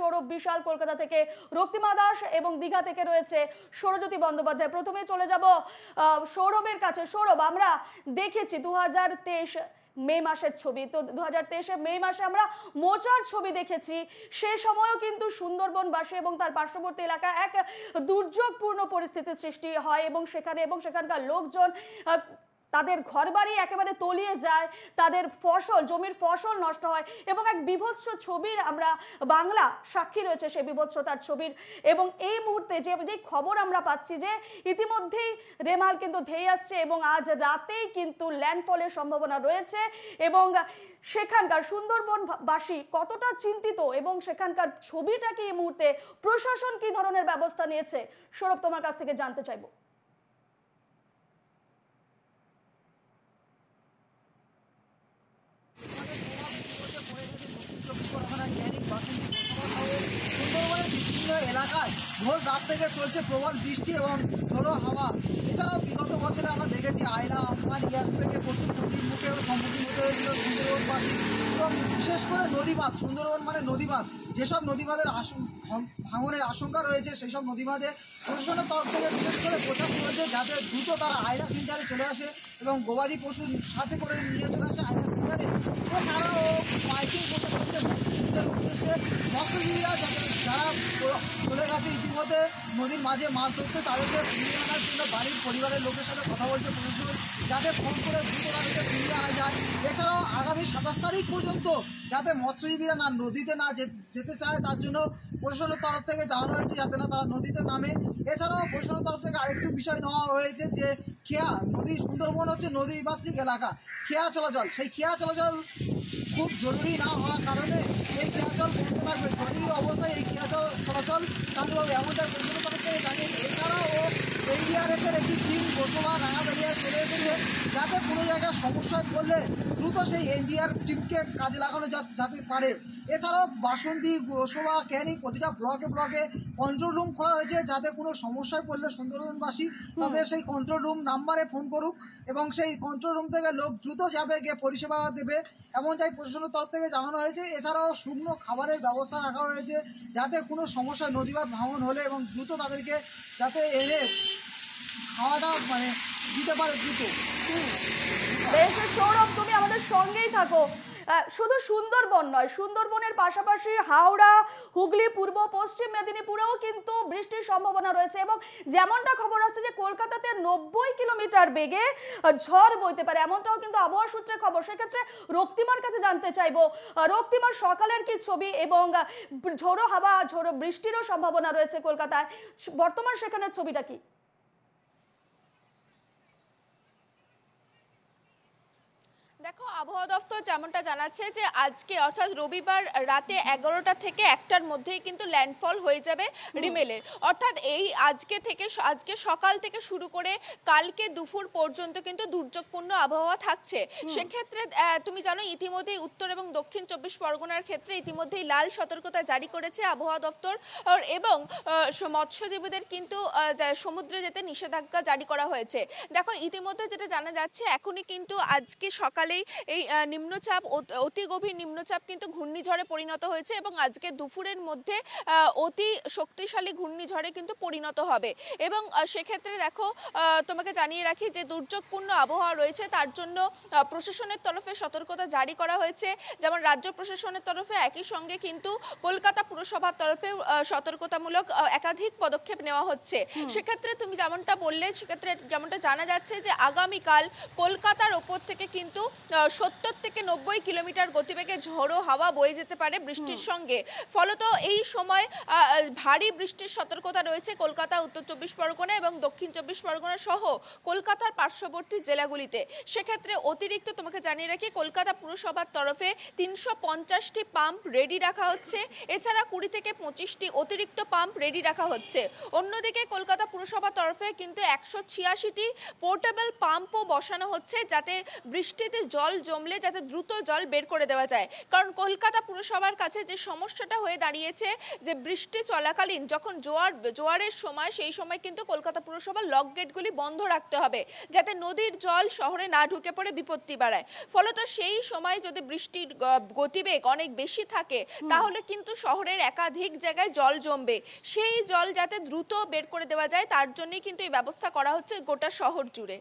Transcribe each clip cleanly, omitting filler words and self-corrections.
সৌরভ বিশাল কলকাতা থেকে, রক্তিমা দাস এবং দীঘা থেকে রয়েছে সৌরজ্যোতি বন্দ্যোপাধ্যায়। প্রথমে চলে যাব সৌরভের কাছে। সৌরভ, আমরা দেখেছি 2023 মে মাসের ছবি, তো 2023 মে মাসে আমরা মোচার ছবি দেখেছি। সে সময়ও কিন্তু সুন্দরবনবাসী এবং তার পার্শ্ববর্তী এলাকা এক দুর্যোগপূর্ণ পরিস্থিতির সৃষ্টি হয় এবং সেখানকার লোকজন তাদের ঘরবাড়ি একেবারে তলিয়ে যায়, তাদের জমির ফসল নষ্ট হয় এবং এক বীভৎস ছবির আমরা বাংলা সাক্ষী রয়েছে সেই বীভৎসতার ছবির। এবং এই মুহূর্তে যে খবর আমরা পাচ্ছি যে ইতিমধ্যেই রেমাল কিন্তু ধেয়ে আসছে এবং আজ রাতেই কিন্তু ল্যান্ডফলের সম্ভাবনা রয়েছে। এবং সেখানকার সুন্দরবনবাসী কতটা চিন্তিত এবং সেখানকার ছবিটা কি এই মুহূর্তে, প্রশাসন কি ধরনের ব্যবস্থা নিয়েছে, সৌরভ তোমার কাছ থেকে জানতে চাইবো। সুন্দরবনের বিস্তীর্ণ এলাকায় ভোর রাত থেকে চলছে প্রবল বৃষ্টি এবং ঝোড়ো হাওয়া। এছাড়াও বিগত বছরে আমরা দেখেছি আয়লা আমফান গ্যাস থেকে প্রচুর ক্ষতির মুখে সম্মুখীন হতে হয়েছিল সুন্দরবনবাসী। এবং বিশেষ করে নদীবাঁধ, সুন্দরবন মানে নদীবাঁধ, যেসব নদীবাঁধের ভাঙনের আশঙ্কা রয়েছে সেই সব নদীবাঁধে প্রশাসনের তরফ থেকে বিশেষ করে প্রশাসন রয়েছে যাতে দ্রুত তারা আয়লা সেন্টারে চলে আসে এবং গবাদি পশু সাথে করে নিয়ে চলে আসে আয়লা সেন্টারে। এছাড়াও মাইকিং প্রশাসনকে উদ্দেশ্যে মৎস্যজীবীরা যারা চলে গেছে ইতিমধ্যে নদীর মাঝে মাছ ধরতে, তাদেরকে ফিরিয়ে আনার জন্য বাড়ির পরিবারের লোকের সাথে কথা বলছে প্রশাসন, যাতে ফোন করে দ্রুত তাদেরকে ফিরিয়ে আনা যায়। এছাড়াও আগামী 27 তারিখ পর্যন্ত যাতে মৎস্যজীবীরা না নদীতে না যেতে চায় তার জন্য প্রশাসনের তরফ থেকে জানানো হয়েছে যাতে না তারা নদীতে নামে। এছাড়াও প্রশাসনের তরফ থেকে আরেকটি বিষয় নেওয়া হয়েছে যে খেয়া নদী, সুন্দরবন হচ্ছে নদীমাতৃক এলাকা, খেয়া চলাচল, সেই খেয়া চলাচল খুব জরুরি না হওয়ার কারণে এই খেয়া জল বন্ধ থাকবে। জরুরি অবস্থায় এই খেয়া চলাচল চালু হবে এমনটাই প্রশাসনের তরফ থেকে জানিয়েছে। এছাড়াও এনডিআরএফের একটি টিম বসবা রাঙাবাড়িয়ায় চলে এসেছে যাতে কোনো জায়গায় সমস্যায় পড়লে দ্রুত সেই এনডিআরএফ টিমকে কাজে লাগানো যাতে পারে। এছাড়াও বাসন্তী, গোসবা, ক্যানিং প্রতিটা ব্লকে কন্ট্রোল রুম খোলা হয়েছে যাতে কোনো সমস্যায় পড়লে সুন্দরবনবাসী তাদের সেই কন্ট্রোল রুম নাম্বারে ফোন করুক এবং সেই কন্ট্রোল রুম থেকে লোক দ্রুত যাবে, গিয়ে পরিষেবা দেবে, এমনটাই প্রশাসনের তরফ থেকে জানানো হয়েছে। এছাড়াও শুকনো খাবারের ব্যবস্থা রাখা হয়েছে যাতে কোনো সমস্যা নদীবাঁধ ভাঙন হলে এবং দ্রুত তাদেরকে যাতে এনে খাওয়াটা মানে দিতে পারে দ্রুত। বেশ সৌরভ, তুমি আমাদের সঙ্গেই থাকো। শুধু সুন্দরবন নয়, সুন্দরবনের পাশাপাশি হাওড়া, হুগলি, পূর্ব পশ্চিম মেদিনীপুরেও কিন্তু বৃষ্টির সম্ভাবনা রয়েছে এবং যেমনটা খবর আসছে যে কলকাতাতে 90 কিলোমিটার বেগে ঝড় বইতে পারে, এমনটাও কিন্তু আবহাওয়া সূত্রে খবর। সেক্ষেত্রে রক্তিমার কাছে জানতে চাইবো, রক্তিমার সকালের কি ছবি এবং ঝোড়ো হাওয়া, ঝোড়ো বৃষ্টিরও সম্ভাবনা রয়েছে কলকাতায়, বর্তমান সেখানের ছবিটা কি? দেখো, আবহাওয়া দফতর যেমনটা জানাচ্ছে যে আজকে অর্থাৎ রবিবার রাতে 11টা থেকে 1টার মধ্যেই কিন্তু ল্যান্ডফল হয়ে যাবে রিমেলের। অর্থাৎ আজকে সকাল থেকে শুরু করে কালকে দুপুর পর্যন্ত কিন্তু দুর্যোগপূর্ণ আবহাওয়া থাকছে। সেক্ষেত্রে তুমি জানো ইতিমধ্যেই উত্তর এবং দক্ষিণ 24 পরগনার ক্ষেত্রে ইতিমধ্যেই লাল সতর্কতা জারি করেছে আবহাওয়া দফতর এবং মৎস্যজীবীদের কিন্তু সমুদ্রে যেতে নিষেধাজ্ঞা জারি করা হয়েছে। দেখো, ইতিমধ্যে যেটা জানা যাচ্ছে এখনই কিন্তু আজকে সকালে এই নিম্নচাপ, অতি গভীর নিম্নচাপ কিন্তু ঘূর্ণিঝড়ে পরিণত হয়েছে এবং আজকে দুপুরের মধ্যে অতি শক্তিশালী ঘূর্ণিঝড়ে কিন্তু পরিণত হবে। এবং সেক্ষেত্রে দেখো, তোমাকে জানিয়ে রাখি যে দুর্যোগপূর্ণ আবহাওয়া রয়েছে, তার জন্য প্রশাসনের তরফে সতর্কতা জারি করা হয়েছে। যেমন রাজ্য প্রশাসনের তরফে, একই সঙ্গে কিন্তু কলকাতা পুরসভার তরফে সতর্কতামূলক একাধিক পদক্ষেপ নেওয়া হচ্ছে। সেক্ষেত্রে তুমি যেমনটা বললে, সেক্ষেত্রে যেমনটা জানা যাচ্ছে যে আগামীকাল কলকাতার ওপর থেকে কিন্তু 70 থেকে 90 কিলোমিটার গতিবেগে ঝোড়ো হাওয়া বয়ে যেতে পারে বৃষ্টির সঙ্গে। ফলত এই সময় ভারী বৃষ্টির সতর্কতা রয়েছে কলকাতা, উত্তর 24 পরগনা এবং দক্ষিণ 24 পরগনা সহ কলকাতার পার্শ্ববর্তী জেলাগুলিতে। সেক্ষেত্রে অতিরিক্ত তোমাকে জানিয়ে রাখি, কলকাতা পুরসভার তরফে 350টি পাম্প রেডি রাখা হচ্ছে। এছাড়া 20 থেকে 25টি অতিরিক্ত পাম্প রেডি রাখা হচ্ছে। অন্যদিকে কলকাতা পুরসভার তরফে কিন্তু 186টি পোর্টেবল পাম্পও বসানো হচ্ছে যাতে বৃষ্টিতে জল জমলে যাতে দ্রুত জল বের করে দেওয়া যায়। কারণ কলকাতা পুরসভার কাছে যে সমস্যাটা হয়ে দাঁড়িয়েছে যে বৃষ্টি চলাকালীন যখন জোয়ারের সময়, সেই সময় কিন্তু কলকাতা পুরসভার লক গেটগুলি বন্ধ রাখতে হবে যাতে নদীর জল শহরে না ঢুকে পড়ে বিপত্তি বাড়ায়। ফলত সেই সময় যদি বৃষ্টির গতিবেগ অনেক বেশি থাকে তাহলে কিন্তু শহরের একাধিক জায়গায় জল জমবে। সেই জল যাতে দ্রুত বের করে দেওয়া যায় তার জন্যই কিন্তু এই ব্যবস্থা করা হচ্ছে গোটা শহর জুড়ে।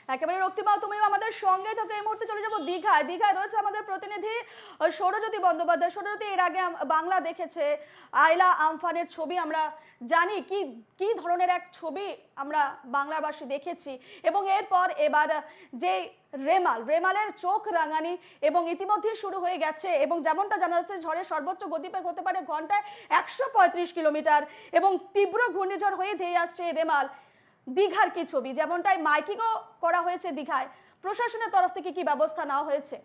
একেবারে রক্তিমা, তুমিও আমাদের সঙ্গে থাকো। এই মুহূর্তে চলে যাবো দীঘায়। দীঘায় রয়েছে আমাদের প্রতিনিধি সৌরজ্যোতি বন্দ্যোপাধ্যায়। সৌরজ্যোতি, এর আগে বাংলা দেখেছে আইলা আমফানের ছবি, আমরা জানি কি কি ধরনের এক ছবি আমরা বাংলাবাসী দেখেছি, এবং এরপর এবার যে রেমালের চোখ রাঙানি এবং ইতিমধ্যেই শুরু হয়ে গেছে, এবং যেমনটা জানা যাচ্ছে ঝড়ের সর্বোচ্চ গতিবেগ হতে পারে ঘন্টায় 135 কিলোমিটার, এবং তীব্র ঘূর্ণিঝড় হয়ে ধেয়ে আসছে রেমাল। দীঘার কি ছবি, যেমনটাই মাইকিংও করা হয়েছে দীঘায়, প্রশাসনের তরফ থেকে কি ব্যবস্থা নেওয়া হয়েছে?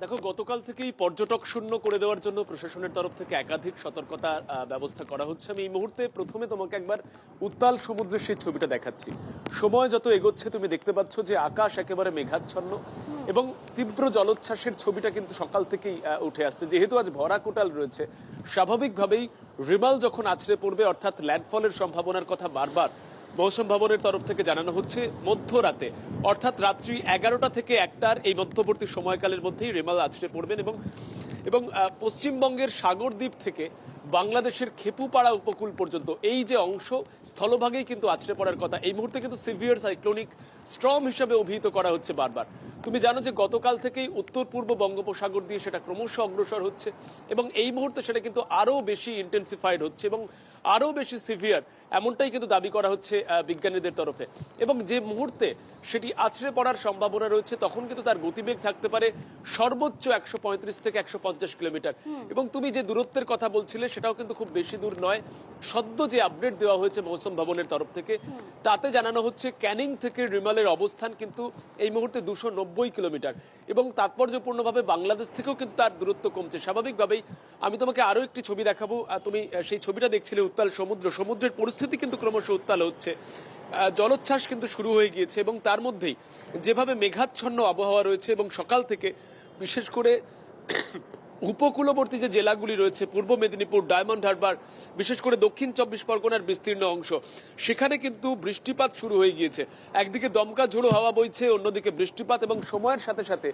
দেখো, গতকাল থেকেই পর্যটক শূন্য করে দেওয়ার জন্য প্রশাসনের তরফ থেকে একাধিক সতর্কতার ব্যবস্থা করা হচ্ছে। আমি এই মুহূর্তে প্রথমে তোমাকে একবার উত্তাল সমুদ্রের সেই ছবিটা দেখাচ্ছি। সময় যত এগোচ্ছে তুমি দেখতে পাচ্ছ যে আকাশ একেবারে মেঘাচ্ছন্ন এবং তীব্র জলোচ্ছ্বাসের ছবিটা কিন্তু সকাল থেকেই উঠে আসছে। যেহেতু আজ ভরা কোটাল রয়েছে, স্বাভাবিকভাবেই রিমাল যখন আছড়ে পড়বে, অর্থাৎ ল্যান্ডফলের সম্ভাবনার কথা বারবার মৌসুম ভবনের তরফ থেকে জানানো হচ্ছে। মধ্যরাতে অর্থাৎ রাত্রি 11টা থেকে 1টার এই মধ্যবর্তী সময়কালের মধ্যেই রেমাল আছড়ে পড়বেন এবং পশ্চিমবঙ্গের সাগরদ্বীপ থেকে বাংলাদেশের খেপুপাড়া উপকূল পর্যন্ত এই যে অংশ স্থলভাগেই কিন্তু আছড়ে পড়ার কথা। এই মুহূর্তে কিন্তু সিভিয়ার সাইক্লোনিক স্টর্ম হিসেবে অভিহিত করা হচ্ছে বারবার। তুমি জানো যে গতকাল থেকেই উত্তর পূর্ব বঙ্গোপসাগর দিয়ে সেটা ক্রমশ অগ্রসর হচ্ছে এবং এই মুহূর্তে সেটা কিন্তু আরো বেশি ইন্টেন্সিফাইড হচ্ছে এবং আরো বেশি সিভিয়ার, এমনটাই কিন্তু দাবি করা হচ্ছে বিজ্ঞানীদের তরফে। এবং যে মুহূর্তে সেটি আছড়ে পড়ার সম্ভাবনা রয়েছে তখন কিন্তু তার গতিবেগ থাকতে পারে সর্বোচ্চ 135 থেকে 150 কিলোমিটার। এবং তুমি যে দূরত্বের কথা বলছিলে সেটাও কিন্তু খুব বেশি দূর নয়। সদ্য যে আপডেট দেওয়া হয়েছে মৌসুম ভবনের তরফ থেকে, তাতে জানানো হচ্ছে ক্যানিং থেকে রিমালের অবস্থান কিন্তু এই মুহূর্তে 290 কিলোমিটার এবং তাৎপর্যপূর্ণভাবে বাংলাদেশ থেকেও কিন্তু তার দূরত্ব কমছে। স্বাভাবিকভাবেই আমি তোমাকে আরো একটি ছবি দেখাবো। তুমি সেই ছবিটা দেখছিলে, উত্তাল সমুদ্রের পরিস্থিতি কিন্তু ক্রমশ উত্তাল হচ্ছে। জলোচ্ছ্বাস কিন্তু শুরু হয়ে গিয়েছে এবং তার মধ্যেই যেভাবে মেঘাচ্ছন্ন আবহাওয়া রয়েছে এবং সকাল থেকে বিশেষ করে উপকূলবর্তী যে জেলাগুলি রয়েছে, পূর্ব মেদিনীপুর, ডায়মন্ড হারবার, বিশেষ করে দক্ষিণ 24 পরগনার বিস্তীর্ণ অংশ, সেখানে কিন্তু বৃষ্টিপাত শুরু হয়ে গিয়েছে। একদিকে দমকা ঝোড়ো হাওয়া বইছে, অন্যদিকে বৃষ্টিপাত, এবং সময়ের সাথে সাথে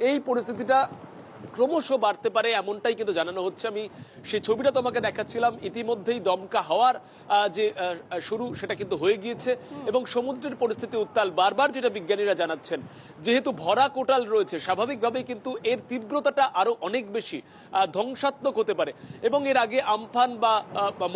এই পরিস্থিতিটা ক্রমশ বাড়তে পারে এমনটাই কিন্তু জানানো হচ্ছে। আমি সেই ছবিটা তোমাকে দেখাচ্ছিলাম। ইতিমধ্যেই দমকা হওয়ার যে শুরু সেটা কিন্তু হয়ে গিয়েছে এবং সমুদ্রের পরিস্থিতি উত্তাল। বারবার যেটা বিজ্ঞানীরা জানাচ্ছেন, যেহেতু ভরা কোটাল রয়েছে স্বাভাবিকভাবেই কিন্তু এর তীব্রতাটা আরো অনেক বেশি ধ্বংসাত্মক হতে পারে। এবং এর আগে আমফান বা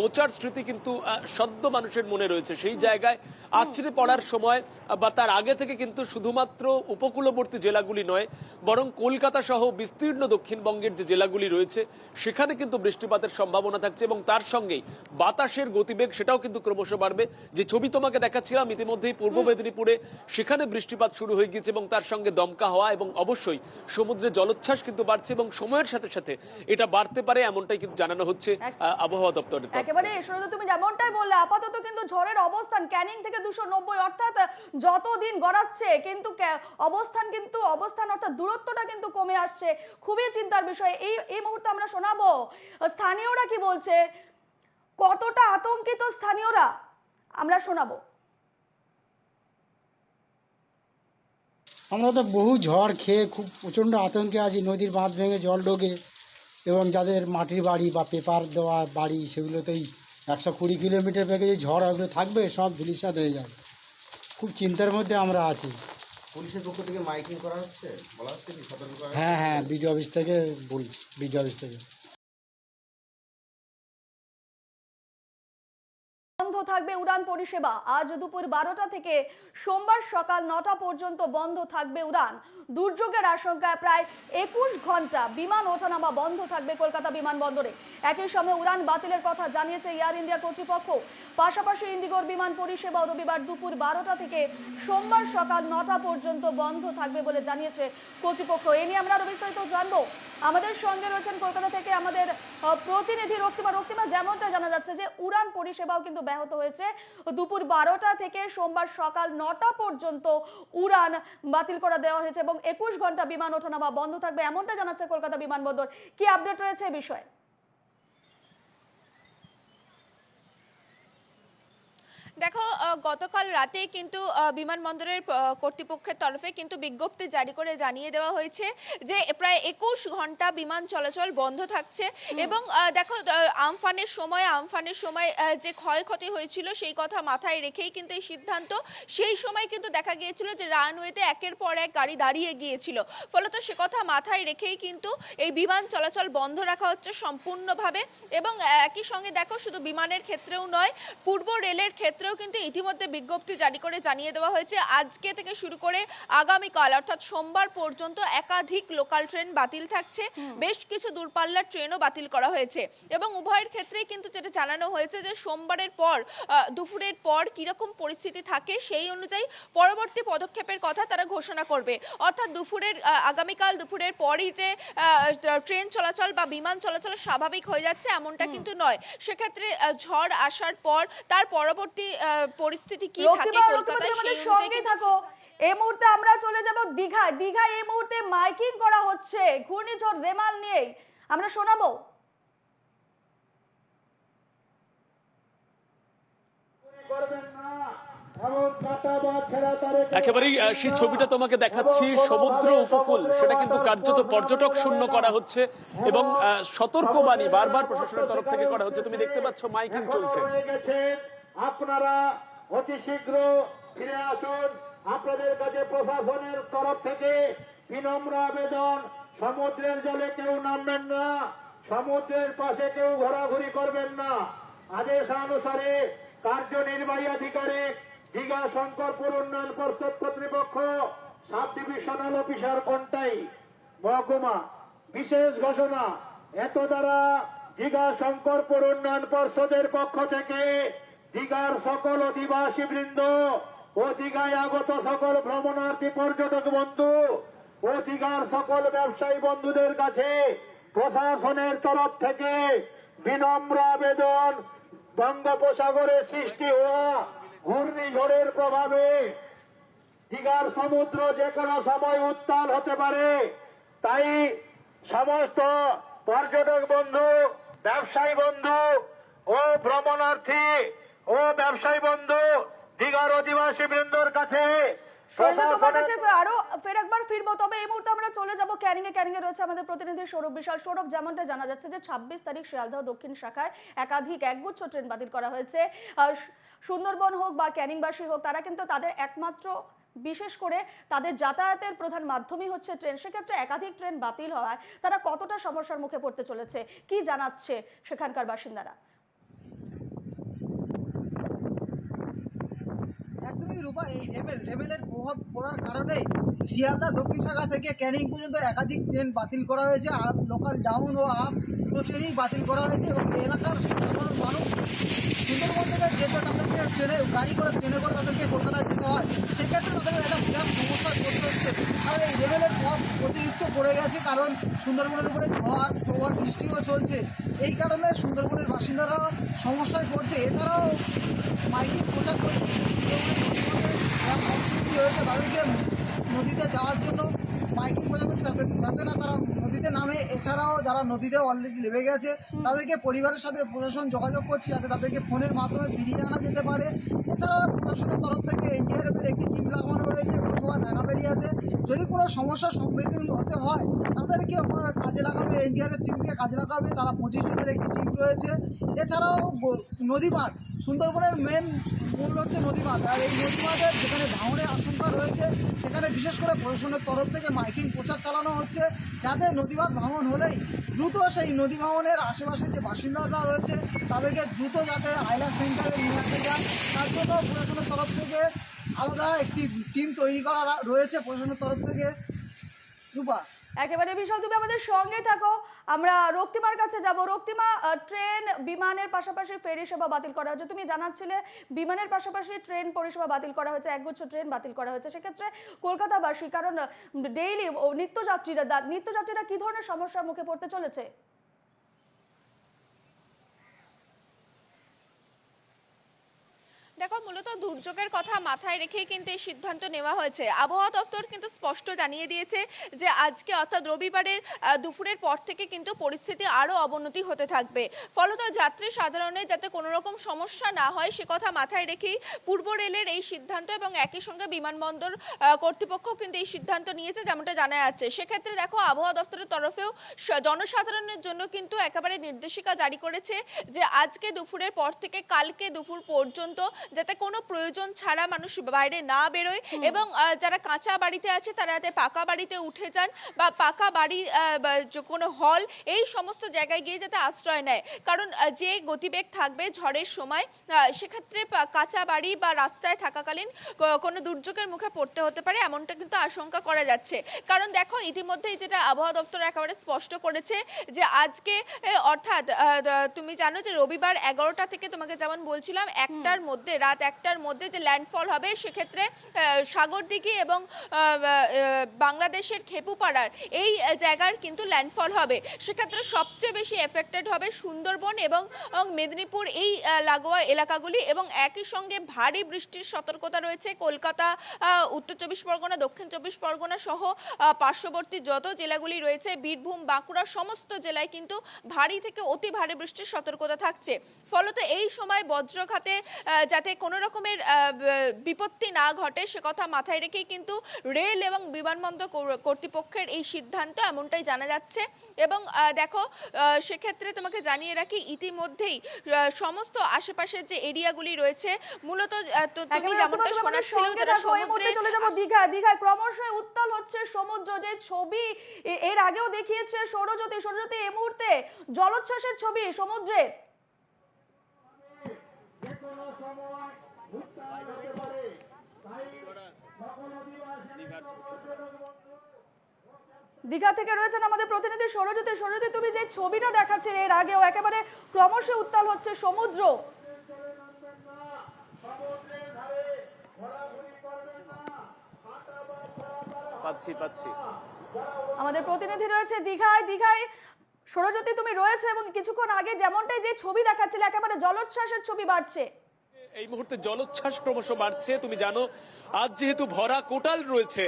মোচার স্মৃতি কিন্তু সদ্য মানুষের মনে রয়েছে। সেই জায়গায় আছড়ে পড়ার সময় বা তার আগে থেকে কিন্তু শুধুমাত্র উপকূলবর্তী জেলাগুলি নয়, বরং কলকাতা সহ বিস্তীর্ণ দক্ষিণবঙ্গের যে জেলাগুলি রয়েছে সেখানে কিন্তু বৃষ্টিপাতের সম্ভাবনা থাকছে এবং তার সঙ্গেই বাতাসের গতিবেগ সেটাও কিন্তু ক্রমশ বাড়বে। যে ছবি তোমাকে দেখাচ্ছিলাম, ইতিমধ্যেই পূর্ব মেদিনীপুরে সেখানে বৃষ্টিপাত শুরু হয়ে গিয়েছে এবং তার সঙ্গে দমকা হওয়া এবং অবশ্যই সমুদ্রে জলোচ্ছ্বাস কিন্তু বাড়ছে এবং সময়ের সাথে সাথে এটা বাড়তে পারে এমনটাই কিন্তু জানানো হচ্ছে আবহাওয়া দপ্তরের। একেবারে সুরজ, তুমি যেমনটাই বললে, আপাতত কিন্তু ঝড়ের অবস্থান ক্যানিং থেকে 290, অর্থাৎ যতদিন গড়াচ্ছে কিন্তু অবস্থান অর্থাৎ দূরত্বটা কিন্তু কমে আসছে। খুবই চিন্তার বিষয়। এই মুহূর্তে আমরা শোনাবো স্থানীয়রা কি বলছে, কতটা আতঙ্কিত স্থানীয়রা, আমরা শোনাবো। আমরা তো বহু ঝড় খেয়ে খুব প্রচণ্ড আতঙ্কে আছি। নদীর বাঁধ ভেঙে জল ঢোকে এবং যাদের মাটির বাড়ি বা পেপার দেওয়া বাড়ি সেগুলোতেই 120 কিলোমিটার বেগে যে ঝড় ওগুলো থাকবে সব ধূলিসাৎ হয়ে যাবে। খুব চিন্তার মধ্যে আমরা আছি। পুলিশের পক্ষ থেকে মাইকিং করা হচ্ছে, বলা হচ্ছে কি সতর্ক করা? হ্যাঁ, বিডিও অফিস থেকে বলছি, বিডিও অফিস থেকে। বন্ধ থাকবে উড়ান পরিষেবা। আজ দুপুর 12টা থেকে সোমবার সকাল 9টা পর্যন্ত বন্ধ থাকবে উড়ান। দুর্যোগের আশঙ্কায় প্রায় 21 ঘন্টা বিমান ওঠানামা বন্ধ থাকবে কলকাতা বিমানবন্দরে। একই সময় উড়ান বাতিলের কথা জানিয়েছে এয়ার ইন্ডিয়া কর্তৃপক্ষ। পাশাপাশি ইন্ডিগোর বিমান পরিষেবাও রবিবার দুপুর 12টা থেকে সোমবার সকাল 9টা পর্যন্ত বন্ধ থাকবে বলে জানিয়েছে কর্তৃপক্ষ। এ নিয়ে আমরা আরো বিস্তারিত জানবো। আমাদের সঙ্গে রয়েছেন কলকাতা থেকে আমাদের প্রতিনিধি রক্তিমা। যেমনটা জানা যাচ্ছে যে উড়ান পরিষেবাও কিন্তু ব্যাহত হয়েছে দুপুর 12টা থেকে সোমবার সকাল 9টা পর্যন্ত উড়ান বাতিল করে দেওয়া হয়েছে এবং 21 ঘন্টা বিমান ওঠানামা বন্ধ থাকবে, এমনটা জানাচ্ছে কলকাতা বিমানবন্দর। কি আপডেট রয়েছে এই বিষয়ে? দেখো, গতকাল রাতে কিন্তু বিমানবন্দরের কর্তৃপক্ষের তরফে কিন্তু বিজ্ঞপ্তি জারি করে জানিয়ে দেওয়া হয়েছে যে প্রায় 21 ঘন্টা বিমান চলাচল বন্ধ থাকছে এবং দেখো, আমফানের সময় যে ক্ষয়ক্ষতি হয়েছিল সেই কথা মাথায় রেখেই কিন্তু এই সিদ্ধান্ত। সেই সময় কিন্তু দেখা গিয়েছিল যে রানওয়েতে একের পর এক গাড়ি দাঁড়িয়ে গিয়েছিল, ফলত সে কথা মাথায় রেখেই কিন্তু এই বিমান চলাচল বন্ধ রাখা হচ্ছে সম্পূর্ণভাবে। এবং একই সঙ্গে দেখো, শুধু বিমানের ক্ষেত্রেও নয়, পূর্ব রেলের ক্ষেত্রে কিন্তু ইতিমধ্যে বিজ্ঞপ্তি জারি করে জানিয়ে দেওয়া হয়েছে আজকে থেকে শুরু করে আগামীকাল অর্থাৎ সোমবার পর্যন্ত একাধিক লোকাল ট্রেন বাতিল থাকছে, বেশ কিছু দূরপাল্লার ট্রেনও বাতিল করা হয়েছে। এবং উভয়ের ক্ষেত্রেই কিন্তু যেটা জানানো হয়েছে যে সোমবারের পর দুপুরের পর কিরকম পরিস্থিতি থাকে সেই অনুযায়ী পরবর্তী পদক্ষেপের কথা তারা ঘোষণা করবে। অর্থাৎ আগামীকাল দুপুরের পরই যে ট্রেন চলাচল বা বিমান চলাচল স্বাভাবিক হয়ে যাচ্ছে এমনটা কিন্তু নয়। সেক্ষেত্রে ঝড় আসার পর তার পরবর্তী পরিস্থিতি কি থাকে কলকাতায় সেই অনুযায়ী থাকো। এই মুহূর্তে আমরা চলে যাব দীঘায়। দীঘায় এই মুহূর্তে মাইকিং করা হচ্ছে ঘূর্ণিঝড় রেমাল নিয়ে, আমরা শোনাবো। একেবারেই সেই ছবিটা তোমাকে দেখাচ্ছি, সমুদ্র উপকূল সেটা কিন্তু কার্যত পর্যটক শূন্য করা হচ্ছে এবং সতর্কবাণী বারবার প্রশাসনের তরফ থেকে করা হচ্ছে। তুমি দেখতে পাচ্ছ মাইকিং চলছে। আপনারা অতি শীঘ্র ফিরে আসুন। আপনাদের কাছে প্রশাসনের তরফ থেকে বিনম্র আবেদন, সমুদ্রের জলে কেউ নামবেন না, সমুদ্রের পাশে কেউ ঘোরাঘুরি করবেন না। আদেশানুসারে কার্যনির্বাহী আধিকারিক, দীঘা শঙ্করপুর উন্নয়ন পর্ষদ কর্তৃপক্ষ, সাব ডিভিশনাল অফিসার কোনটাই মহকুমা, বিশেষ ঘোষণা। এত দ্বারা দীঘা শঙ্করপুর উন্নয়ন পর্ষদের পক্ষ থেকে দীঘার সকল অধিবাসী বৃন্দ ও দীঘায় আগত সকল ভ্রমণার্থী পর্যটক বন্ধু ও দীঘার সকল ব্যবসায়ী বন্ধুদের কাছে প্রশাসনের তরফ থেকে বিনম্র আবেদন, বঙ্গোপসাগরে সৃষ্টি হওয়া ঘূর্ণিঝড়ের প্রভাবে দীঘার সমুদ্র যে কোনো সময় উত্তাল হতে পারে। তাই সমস্ত পর্যটক বন্ধু, ব্যবসায়ী বন্ধু ও ভ্রমণার্থী ও ব্যবসায়ী বন্ধু দীঘার অধিবাসী বৃন্দর কাছে তোমার কাছে আরো একবার ফিরবো, তবে এই মুহূর্তে আমরা চলে যাব ক্যানিং এ। ক্যানিং এ রয়েছে আমাদের প্রতিনিধি সৌরভ বিশাল। সৌরভ, যেমনটা জানা যাচ্ছে যে 26 তারিখ শিয়ালদহ দক্ষিণ শাখায় একাধিক একগুচ্ছ ট্রেন বাতিল করা হয়েছে। সুন্দরবন হোক বা ক্যানিংবাসী হোক, তারা কিন্তু তাদের একমাত্র, বিশেষ করে তাদের যাতায়াতের প্রধান মাধ্যমই হচ্ছে ট্রেন। সেক্ষেত্রে একাধিক ট্রেন বাতিল হওয়ায় তারা কতটা সমস্যার মুখে পড়তে চলেছে, কি জানাচ্ছে সেখানকার বাসিন্দারা? একদমই রূপা, এই রেবেলের প্রভাব পড়ার কারণে শিয়ালদা দক্ষিণ শাখা থেকে ক্যানিং পর্যন্ত একাধিক ট্রেন বাতিল করা হয়েছে। আর লোকাল ডাউন ও আপ দুটো ট্রেনই বাতিল করা হয়েছে এবং এলাকার সাধারণ মানুষ সুন্দরবন থেকে যেতে তাদেরকে গাড়ি করে ট্রেনে করে তাদেরকে কলকাতায় যেতে হয়, সেক্ষেত্রে তাদের একটা বিরাট সমস্যা করতে হচ্ছে। আর এই রেবেলের প্রভাব অতিরিক্ত পড়ে গেছে, কারণ সুন্দরবনের উপরে ঝড় প্রবল বৃষ্টিও চলছে। এই কারণে সুন্দরবনের বাসিন্দারা সমস্যায় পড়ছে। এছাড়াও মাইকিং প্রচার করছে হয়েছে তাদেরকে নদীতে যাওয়ার জন্য মাইকিং প্রচার করছে যাতে না তারা নদীতে নামে। এছাড়াও যারা নদীতে অলরেডি নেমে গেছে তাদেরকে পরিবারের সাথে প্রশাসন যোগাযোগ করছে যাতে তাদেরকে ফোনের মাধ্যমে ফিরিয়ে আনা যেতে পারে। এছাড়াও প্রশাসনের তরফ থেকে এনডিআরএফের একটি টিম লাগানো রয়েছে, সবার দেখা বেরিয়ে আছে। যদি কোনো সমস্যার সম্মুখীন হতে হয় তাদেরকে আপনারা কাজে লাগাবে, এনডিআরএফ টিমকে কাজে লাগাবে। তারা 25 জনের একটি টিম রয়েছে। এছাড়াও নদী বাঁধ, সুন্দরবনের মেন মূল হচ্ছে নদী বাঁধ, আর এই নদী বাঁধের যেখানে ভাঙনের আশঙ্কা রয়েছে সেখানে বিশেষ করে প্রশাসনের তরফ থেকে মাইকিং প্রচার চালানো হচ্ছে যাতে নদীবাঁধ ভাঙন হলেই দ্রুত সেই নদী ভাঙনের আশেপাশে যে বাসিন্দারা রয়েছে তাদেরকে দ্রুত যাতে আইলা সেন্টারে নিয়ে আসা যায়, তার জন্য প্রশাসনের তরফ থেকে আলাদা একটি টিম তৈরি করা রয়েছে প্রশাসনের তরফ থেকে। রূপা, একেবারে বিশাল, তুমি আমাদের সঙ্গে থাকো। আমরা রক্তিমার কাছে যাব। রক্তিমা, ট্রেন বিমানের পাশাপাশি ফেরি সেবা বাতিল করা হয়েছে, তুমি জানাচ্ছিলে বিমানের পাশাপাশি ট্রেন পরিষেবা বাতিল করা হয়েছে, একগুচ্ছ ট্রেন বাতিল করা হয়েছে। সেক্ষেত্রে কলকাতাবাসী, কারণ ডেইলি নিত্যযাত্রীরা কি ধরনের সমস্যার মুখে পড়তে চলেছে? দেখো, মূলত দুর্যোগের কথা মাথায় রেখেই কিন্তু এই সিদ্ধান্ত নেওয়া হয়েছে। আবহাওয়া দপ্তর কিন্তু স্পষ্ট জানিয়ে দিয়েছে যে আজকে অর্থাৎ রবিবারের দুপুরের পর থেকে কিন্তু পরিস্থিতি আরও অবনতি হতে থাকবে। ফলত যাত্রী সাধারণের যাতে কোনো রকম সমস্যা না হয় সে কথা মাথায় রেখেই পূর্ব রেলের এই সিদ্ধান্ত এবং একই সঙ্গে বিমানবন্দর কর্তৃপক্ষ কিন্তু এই সিদ্ধান্ত নিয়েছে, যেমনটা জানা যাচ্ছে। সেক্ষেত্রে দেখো, আবহাওয়া দপ্তরের তরফেও জনসাধারণের জন্য কিন্তু একেবারে নির্দেশিকা জারি করেছে যে আজকে দুপুরের পর থেকে কালকে দুপুর পর্যন্ত যাতে কোনো প্রয়োজন ছাড়া মানুষ বাইরে না বেরোয় এবং যারা কাঁচা বাড়িতে আছে তারা যাতে পাকা বাড়িতে উঠে যান বা পাকা বাড়ি বা কোনো হল এই সমস্ত জায়গায় গিয়ে যাতে আশ্রয় নেয়। কারণ যে গতিবেগ থাকবে ঝড়ের সময়, সেক্ষেত্রে কাঁচা বাড়ি বা রাস্তায় থাকাকালীন কোনো দুর্যোগের মুখে পড়তে হতে পারে, এমনটা কিন্তু আশঙ্কা করা যাচ্ছে। কারণ দেখো, ইতিমধ্যেই যেটা আবহাওয়া দপ্তর একেবারে স্পষ্ট করেছে যে আজকে অর্থাৎ তুমি জানো যে রবিবার 11টা থেকে তোমাকে যেমন বলছিলাম রাত 1টার মধ্যে যে ল্যান্ডফল হবে, সেক্ষেত্রে সাগরদিঘি এবং বাংলাদেশের খেপুপাড়ার এই জায়গার কিন্তু ল্যান্ডফল হবে। সেক্ষেত্রে সবচেয়ে বেশি এফেক্টেড হবে সুন্দরবন এবং মেদিনীপুর এই লাগোয়া এলাকাগুলি, এবং একই সঙ্গে ভারী বৃষ্টির সতর্কতা রয়েছে কলকাতা, উত্তর 24 পরগনা, দক্ষিণ 24 পরগনা সহ পার্শ্ববর্তী যত জেলাগুলি রয়েছে, বীরভূম, বাঁকুড়া, সমস্ত জেলায় কিন্তু ভারী থেকে অতি ভারী বৃষ্টির সতর্কতা থাকছে। ফলত এই সময় বজ্রঘাতে যাতে কোনো রকমের বিপত্তি না ঘটে সে কথা মাথায় রেখেই কিন্তু রেল এবং বিমানবন্দর কর্তৃপক্ষের এই সিদ্ধান্ত, এমনটাই জানা যাচ্ছে। এবং দেখো, সেক্ষেত্রে তোমাকে জানিয়ে রাখি, ইতিমধ্যেই সমস্ত আশেপাশের যে এরিয়াগুলি রয়েছে, মূলত তুমি যেমনটা শোনাচ্ছিলে যারা সমুদ্রে চলে যাব দীঘায় ক্রমশ উত্তাল হচ্ছে সমুদ্র। যে ছবি এর আগেও দেখিয়েছে সৌরজ্যোতি এই মুহূর্তে জলোচ্ছ্বাসের ছবি সমুদ্রের। দীঘা থেকে রয়েছেন আমাদের প্রতিনিধি সৌরজ্যোতি, তুমি যে ছবিটা দেখাচ্ছিলে এর আগেও, একেবারে ক্রমশ উত্তাল হচ্ছে সমুদ্র। পাচ্ছি আমাদের প্রতিনিধি রয়েছে দীঘায় সৌরজ্যোতি, তুমি রয়েছে এবং কিছুক্ষণ আগে যেমনটাই যে ছবি দেখাচ্ছিলে একেবারে জলোচ্ছ্বাসের ছবি বাড়ছে। এই মুহূর্তে জলোচ্ছ্বাস ক্রমশ বাড়ছে। তুমি জানো, আজ যেহেতু ভরা কোটাল রয়েছে,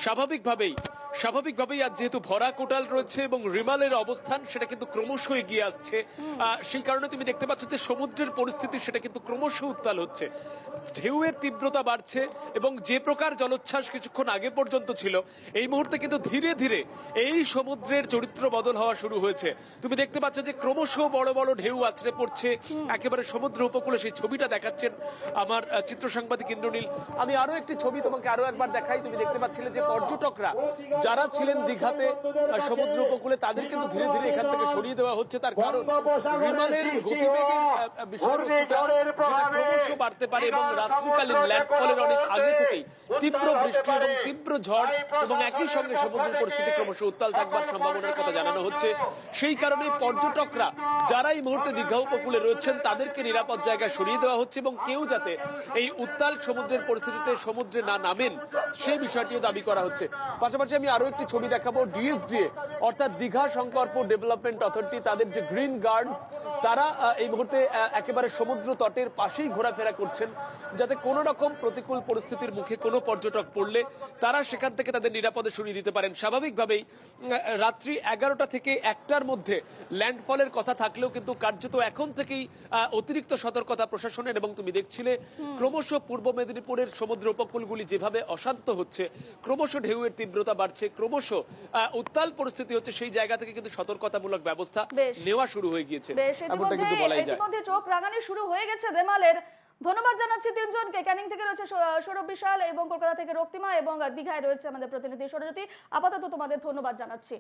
স্বাভাবিকভাবেই আজ যেহেতু ভরা কোটাল রয়েছে এবং রিমালের অবস্থান সেটা কিন্তু ক্রমশ এগিয়ে আসছে। সেই কারণে তুমি দেখতে পাচ্ছ যে সমুদ্রের পরিস্থিতি সেটা কিন্তু ক্রমশ উত্তাল হচ্ছে, ঢেউয়ের তীব্রতা বাড়ছে এবং যে প্রকার জলোচ্ছ্বাস কিছুক্ষণ আগে পর্যন্ত ছিল, এই মুহূর্তে কিন্তু ধীরে ধীরে এই সমুদ্রের চরিত্র বদল হওয়া শুরু হয়েছে। তুমি দেখতে পাচ্ছ যে ক্রমশ বড় বড় ঢেউ আছড়ে পড়ছে একেবারে সমুদ্র উপকূলে। সেই ছবিটা দেখাচ্ছেন আমার চিত্র সাংবাদিক ইন্দ্রনীল। আমি আরো একটি ছবি তোমাকে আরো একবার দেখাই। তুমি দেখতে পাচ্ছিলে যে পর্যটকরা যারা ছিলেন দীঘাতে সমুদ্র উপকূলে, তাদের কিন্তু ধীরে ধীরে এখান থেকে সরিয়ে দেওয়া হচ্ছে। তার কারণ বিমানের গতিবেগের বিষয়বস্তুটা ক্রমশ বাড়তে পারে এবং রাত্রিকালীন ল্যান্ডফলের অনেক আগে থেকেই তীব্র বৃষ্টি এবং তীব্র ঝড় এবং একই সঙ্গে সমুদ্রের পরিস্থিতি ক্রমশ উত্তাল থাকবার সম্ভাবনার কথা জানানো হচ্ছে। সেই কারণে পর্যটকরা যারা এই মুহূর্তে দীঘা উপকূলে রয়েছেন তাদেরকে নিরাপদ জায়গায় সরিয়ে দেওয়া হচ্ছে এবং কেউ যাতে এই উত্তাল সমুদ্রের পরিস্থিতিতে সমুদ্রে না নামেন সেই বিষয়টিও দাবি করা হচ্ছে। পাশাপাশি আমি আরো একটি ছবি দেখাবো। ডিএসডিএ অর্থাৎ দীঘা শঙ্করপুর ডেভেলপমেন্ট অথরিটি, তাদের যে গ্রিন গার্ডস, তারা এই মুহূর্তে একেবারে সমুদ্র তটের পাশেই ঘোরাফেরা করছেন, যাতে কোনো রকম প্রতিকূল পরিস্থিতির মুখে কোনো পর্যটক পড়লে তারা সেখান থেকে তাদের নিরাপদে সরিয়ে দিতে পারেন। স্বাভাবিকভাবেই রাত্রি 11টা থেকে 1টার মধ্যে ল্যান্ডফলের কথা থাকলেও কিন্তু কার্যত এখন থেকেই অতিরিক্ত সতর্কতা প্রশাসনের। এবং তুমি দেখছিলে ক্রমশ পূর্ব মেদিনীপুরের সমুদ্র উপকূলগুলি যেভাবে অশান্ত হচ্ছে, ক্রমশ ঢেউয়ের তীব্রতা বাড়ছে, ক্রমশ উত্তাল পরিস্থিতি হচ্ছে, সেই জায়গা থেকে কিন্তু সতর্কতামূলক ব্যবস্থা নেওয়া শুরু হয়ে গিয়েছে। এমনটা কিন্তু বলাই যায়। ইতিমধ্যে চোখ রাঙানি শুরু হয়ে গেছে রেমালের। ধন্যবাদ জানাচ্ছি তিনজনকে। ক্যানিং থেকে রয়েছে সৌরভ বিশাল এবং কলকাতা থেকে রক্তিমা এবং দীঘায় রয়েছে আমাদের প্রতিনিধি সৌরজ্যোতি। আপাতত তোমাদের ধন্যবাদ জানাচ্ছি।